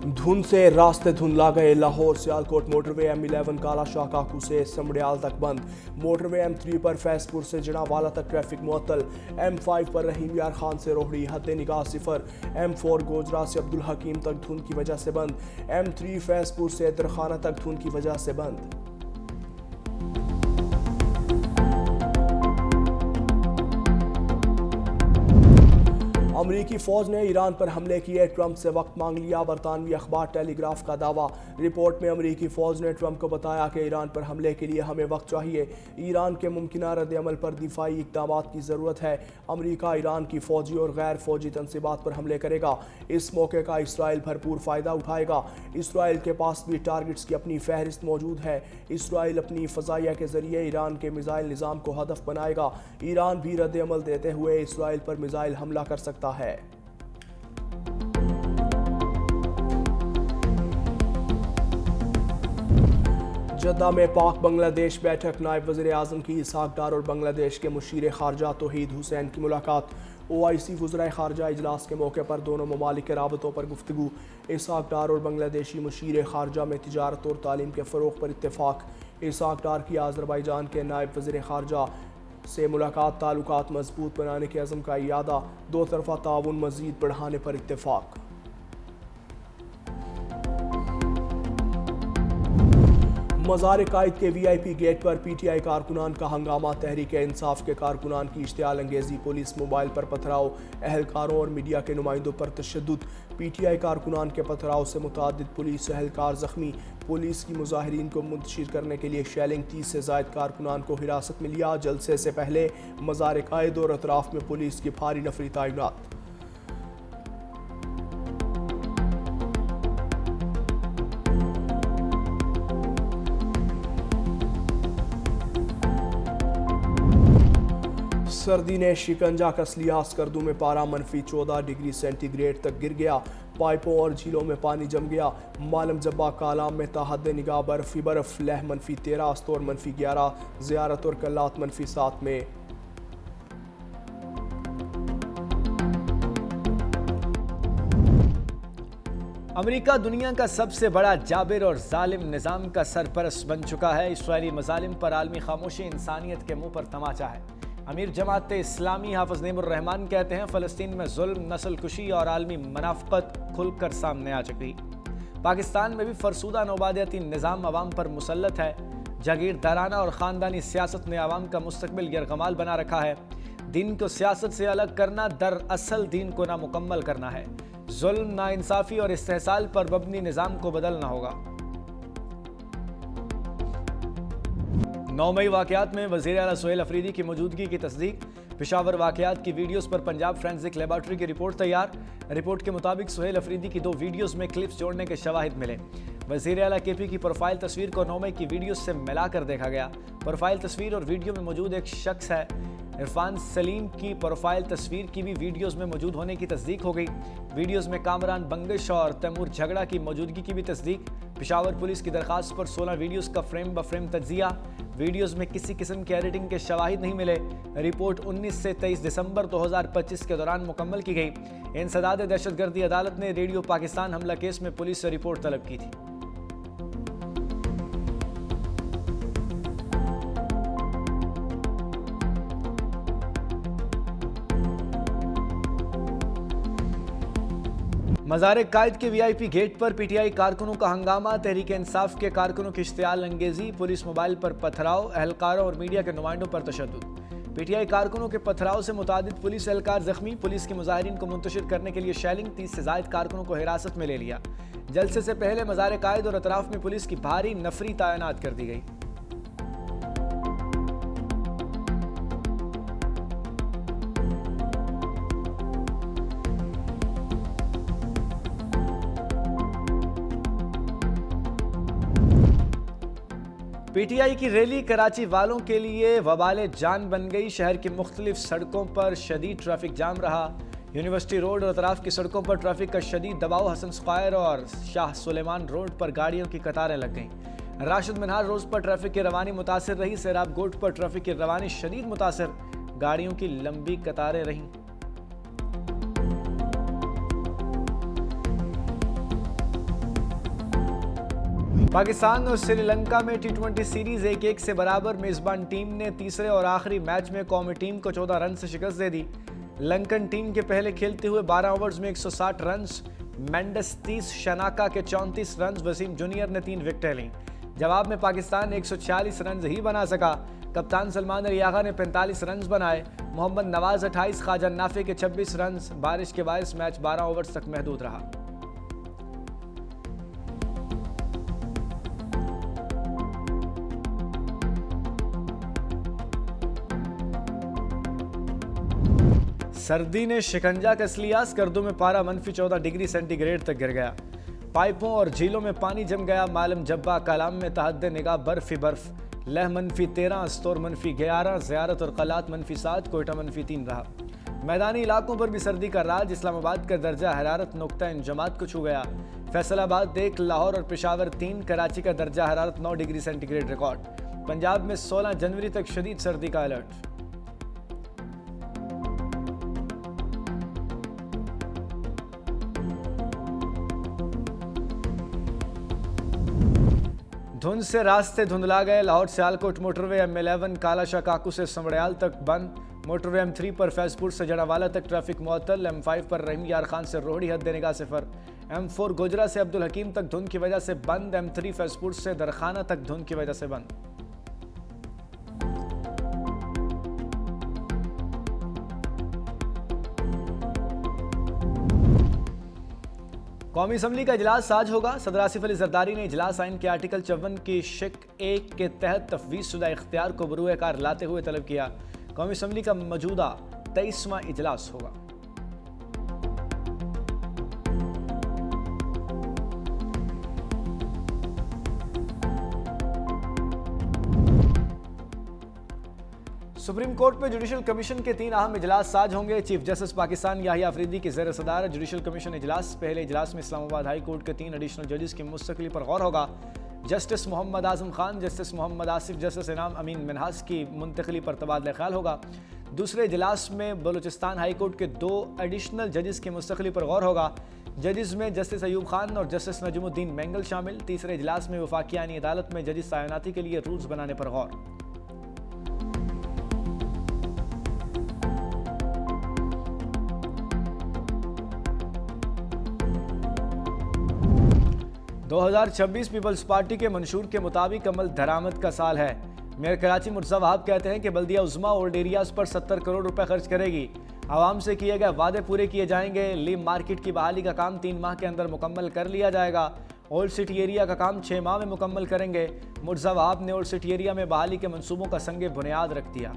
धुंध से रास्ते धुंधला गए। लाहौर सियालकोट मोटरवे M11 काला शाह काकू से समड़ियाल तक बंद। मोटरवे M3 पर फैसपुर से जनावाला तक ट्रैफिक मुअत्तल। M5 पर रहीम यार खान से रोहड़ी हद निगाह सिफर। M4 गोजरा से अब्दुल हकीम तक धुंध की वजह से बंद। M3 फैसपुर से दरखाना तक धुंध की वजह से बंद। अमरीकी फौज ने ईरान पर हमले किए, ट्रंप से वक्त मांग लिया। बरतानवी अखबार टेलीग्राफ का दावा। रिपोर्ट में अमरीकी फौज ने ट्रंप को बताया कि ईरान पर हमले के लिए हमें वक्त चाहिए। ईरान के मुमकिना रद्द-ए-अमल पर दिफाई इक़दामात की ज़रूरत है। अमरीका ईरान की फौजी और गैर फौजी तनसीबात पर हमले करेगा। इस मौके का इसराइल भरपूर फ़ायदा उठाएगा। इसराइल के पास भी टारगेट्स की अपनी फहरिस्त मौजूद है। इसराइल अपनी फ़ज़ाइया के ज़रिए ईरान के मिसाइल निज़ाम को हदफ बनाएगा। ईरान भी रद्द-ए-अमल देते हुए इसराइल पर मिसाइल हमला कर सकता है। जद्दा में पाक बांग्लादेश बैठक। नायब वज़ीर आज़म की इसहाक डार और बांग्लादेश के मुशीर खारजा तौहीद हुसैन की मुलाकात। OIC वज़राए खारजा इजलास के मौके पर दोनों ममालिक के राबतों पर गुफ्तगू। इसहाक डार और बांग्लादेशी मुशीर खारजा में तिजारत और तालीम के फ़रोग़ पर इत्तेफाक। इसहाक डार की आज़रबाईजान के नायब वज़ीर खारजा से मुलाकात। ताल्लुकात मजबूत बनाने के अज़म का इयादा। दो तरफ़ा ताउन मज़ीद बढ़ाने पर इत्तेफाक। मज़ार कायद के VIP गेट पर PTI कारकुनान का हंगामा। तहरीक इंसाफ के कारकुनान की इश्तियाल अंगेज़ी। पुलिस मोबाइल पर पथराव। अहलकारों और मीडिया के नुमाइंदों पर तशद्दुद। PTI कारकुनान के पथराव से मुतअद्दिद पुलिस एहलकार ज़ख्मी। पुलिस की मुजाहिरीन को मुंतशिर करने के लिए शेलिंग। 30 से ज़ायद कारकुनान को हिरासत में लिया। जलसे से पहले मज़ार कायद और अतराफ में पुलिस की भारी नफरी तैनात। सर्दी ने शिकंजा कस लिया। स्कर्दू में पारा -14 डिग्री सेंटीग्रेड तक गिर गया। पाइपों और झीलों में पानी जम गया। मालम जब्बा कालाम में ताहद निगाह बर्फ ही बर्फ। लह -13, अस्तोर -11, ज़ियारत और कल्लात -7 में। अमेरिका दुनिया का सबसे बड़ा जाबिर और जालिम निज़ाम का सरपरस्त बन चुका है। इसराइली मज़ालिम पर आलमी खामोशी इंसानियत के मुंह पर तमाचा है। अमीर जमात इस्लामी हाफिज़ नेमुर रहमान कहते हैं, फ़लस्तीन में जुल्म, नस्लकुशी और आलमी मुनाफ़क़त खुलकर सामने आ चुकी। पाकिस्तान में भी फरसूदा नौबादियाती निज़ाम अवाम पर मुसल्लत है। जागीरदाराना और ख़ानदानी सियासत ने अवाम का मुस्तक़बिल यरग़माल बना रखा है। दीन को सियासत से अलग करना दरअसल दीन को नामुकम्मल करना है। जुल्म, नाइंसाफ़ी और इस्तेहसाल पर मबनी निज़ाम को बदलना होगा। 9 मई वाक़यात में वज़ीर आला सुहेल अफरीदी की मौजूदगी की तस्दीक। पेशावर वाक़यात की वीडियोस पर पंजाब फोरेंसिक लैबोरेटरी की रिपोर्ट तैयार। रिपोर्ट के मुताबिक सुहेल अफरीदी की 2 वीडियोस में क्लिप्स जोड़ने के शवाहिद मिले। वज़ीर आला KP की प्रोफाइल तस्वीर को 9 मई की वीडियोस से मिलाकर देखा गया। प्रोफाइल तस्वीर और वीडियो में मौजूद एक शख्स है। इरफान सलीम की प्रोफाइल तस्वीर की भी वीडियोस में मौजूद होने की तस्दीक हो गई। वीडियोस में कामरान बंगश और तैमूर झगड़ा की मौजूदगी की भी तस्दीक। पेशावर पुलिस की दरखास्त पर 16 वीडियोस का फ्रेम ब फ्रेम तज्जिया। वीडियोस में किसी किस्म की एडिटिंग के शवाहिद नहीं मिले। रिपोर्ट 19 से 23 दिसंबर 2025 के दौरान मुकम्मल की गई। इंसदाद दहशतगर्दी अदालत ने रेडियो पाकिस्तान हमला केस में पुलिस से रिपोर्ट तलब की थी। मज़ार कायद के VIP गेट पर PTI कारकुनों का हंगामा। तहरीक इंसाफ के कारकुनों की इश्तियाल अंगेज़ी। पुलिस मोबाइल पर पथराव। अहलकारों और मीडिया के नुमाइंदों पर तशद्दुद। PTI कारकुनों के पथराव से मुतादिद पुलिस एहलकार ज़ख्मी। पुलिस के मुजाहिरीन को मुंतशिर करने के लिए शेलिंग। 30 से ज़ायद कारकुनों को हिरासत में ले लिया। जलसे से पहले मज़ार कायद और अतराफ में पुलिस की भारी नफरी तैनात कर दी गई। PTI की रैली कराची वालों के लिए वबाले जान बन गई। शहर की मुख्तलिफ सड़कों पर शदीद ट्रैफिक जाम रहा। यूनिवर्सिटी रोड और अतराफ की सड़कों पर ट्रैफिक का शदीद दबाव। हसन स्क्वायर और शाह सुलेमान रोड पर गाड़ियों की कतारें लग गईं। राशिद मिनहार रोड पर ट्रैफिक की रवानी मुतासिर रही। सैराब गोट पर ट्रैफिक की रवानी शदीद मुतासिर। गाड़ियों की लंबी कतारें रहीं। पाकिस्तान और श्रीलंका में टी20 सीरीज 1-1 से बराबर। मेजबान टीम ने तीसरे और आखिरी मैच में कौमी टीम को 14 रन से शिकस्त दे दी। लंकन टीम के पहले खेलते हुए 12 ओवर्स में 160 रन, मेंडस 30, शनाका के 34 रन, वसीम जूनियर ने 3 विकेटें लीं। जवाब में पाकिस्तान 146 रन ही बना सका। कप्तान सलमान रियागा ने 45 रन बनाए। मोहम्मद नवाज 28, ख्वाजा नाफी के 26 रन। बारिश के बायस मैच 12 ओवर्स तक महदूद रहा। सर्दी ने शिकंजा कस लिया। स्कर्दू में पारा -14 डिग्री सेंटीग्रेड तक गिर गया। पाइपों और झीलों में पानी जम गया। मालम जब्बा कालाम में तहद्दे निगाह बर्फ ही बर्फ। लह -13, अस्तौर -11, ज़ियारत और कलात -7, कोयटा -3 रहा। मैदानी इलाकों पर भी सर्दी का राज। इस्लामाबाद का दर्जा हरारत नुक्ता इंजमात को छू गया। फैसलाबाद 1, लाहौर और पेशावर 3, कराची का दर्जा हरारत 9 डिग्री सेंटीग्रेड रिकॉर्ड। पंजाब में 16 जनवरी तक शदीद सर्दी का अलर्ट। धुंध से रास्ते धुंधला गए। लाहौर सियालकोट मोटरवे M11 कालाशाह काकू से समड़याल तक बंद। मोटरवे M3 पर फैजपुर से जड़ावाला तक ट्रैफिक मुअत्तल। M5 पर रहीम यार खान से रोहड़ी हद निगाह सिफर। M4 गोजरा से अब्दुल हकीम तक धुंध की वजह से बंद। M3 फैजपुर से दरखाना तक धुंध की वजह से बंद। कौमी असम्बली का इजलास आज होगा। सदर आसिफ अली जरदारी ने इजलास आइन के आर्टिकल 54 की शिक 1 के तहत तफवीज़ शुदा इख्तियार को बरूए कार लाते हुए तलब किया। कौमी असम्बली का मौजूदा 23वां इजलास होगा। सुप्रीम कोर्ट में जुडिशल कमीशन के 3 अहम इजलास आज होंगे। चीफ जस्टिस पाकिस्तान याहिया अफरीदी की ज़ेर सदारत जुडिशल कमीशन इजलास। पहले इजलास में इस्लामाबाद हाई कोर्ट के 3 एडिशनल जजेस की मुस्तकिली पर गौर होगा। Justice Mohammad Azam Khan, justice Mohammad Asif, justice इनाम अमीन मिनहास की मुंतकली पर तबादला ख्याल होगा। दूसरे इजलास में बलूचिस्तान हाई कोर्ट के 2 एडिशनल जजेस की मुस्तकिली पर गौर होगा। जजेस में जस्टिस अयूब खान और जस्टिस नजमुद्दीन मैंगल शामिल। तीसरे इजलास में वफाकी आईनी अदालत में जजेस तैनाती के लिए रूल्स बनाने पर गौर। दो 2026 पीपल्स पार्टी के मंशूर के मुताबिक अमल दरामद का साल है। मेयर कराची मुर्तज़ा वहाब कहते हैं कि बल्दिया उज़्मा ओल्ड एरियाज़ पर 70 करोड़ रुपए खर्च करेगी। आवाम से किए गए वादे पूरे किए जाएंगे। लीम मार्केट की बहाली का काम 3 माह के अंदर मुकम्मल कर लिया जाएगा। ओल्ड सिटी एरिया का काम 6 माह में मुकम्मल करेंगे। मुर्तज़ा वहाब ने ओल्ड सिटी एरिया में बहाली के मंसूबों का संगे बुनियाद रख दिया।